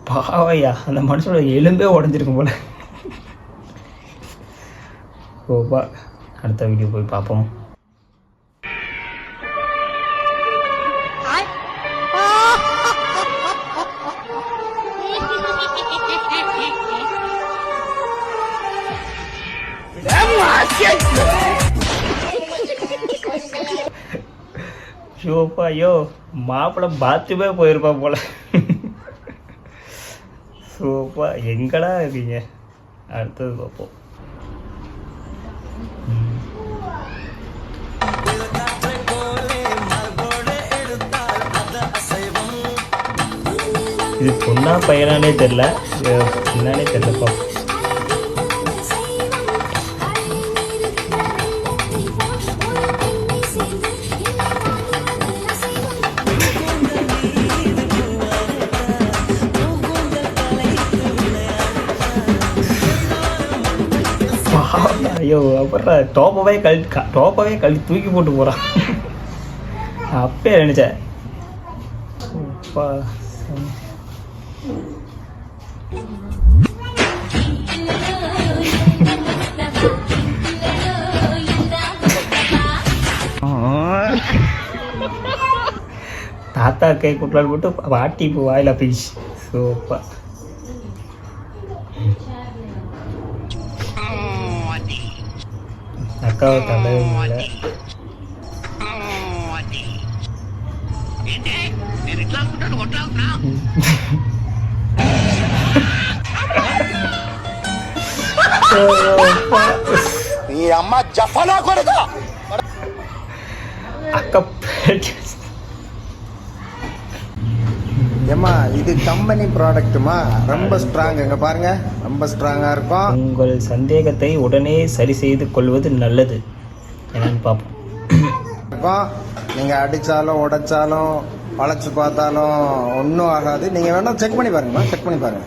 பாவையா, அந்த மனுஷனோட எலும்பே உடஞ்சிருக்கும் போல. ஓப்பா, அடுத்த வீடியோ போய் பார்ப்போம். ஷோப்பா, ஐயோ மாப்பிள்ளை பாத்ரூமே போயிருப்பா போல. சோப்பா, எங்கடா இருக்கீங்க? அடுத்தது பார்ப்போம். இது பொண்ணா பையனானே தெரில, என்னன்னே தெரிலப்பா. ஐயோ, அப்புறம் டோப்பவே கழட்டி தூக்கி போட்டு போகிறான். அப்பே நினச்சேன். தாத்தா கை குட்டலால் போட்டு வாட்டி இப்போ வாயில பீஸ். சூப்பா, அக்காவை தலைவல நீ அம்மா ஜஃபனா கொடுதா அக்கா. ஏம்மா, இது கம்பெனி ப்ராடக்ட்டுமா, ரொம்ப ஸ்ட்ராங். இங்க பாருங்க, ரொம்ப ஸ்ட்ராங்கா இருக்கும். உங்கள் சந்தேகத்தை உடனே சரி செய்து கொள்வது நல்லது. என்னன்னு பார்ப்போம். நீங்க அடிச்சாலும் உடைச்சாலும் பழச்சு பார்த்தாலும் ஒன்றும் ஆகாது. நீங்க வேணா செக் பண்ணி பாருங்கம்மா, செக் பண்ணி பாருங்க.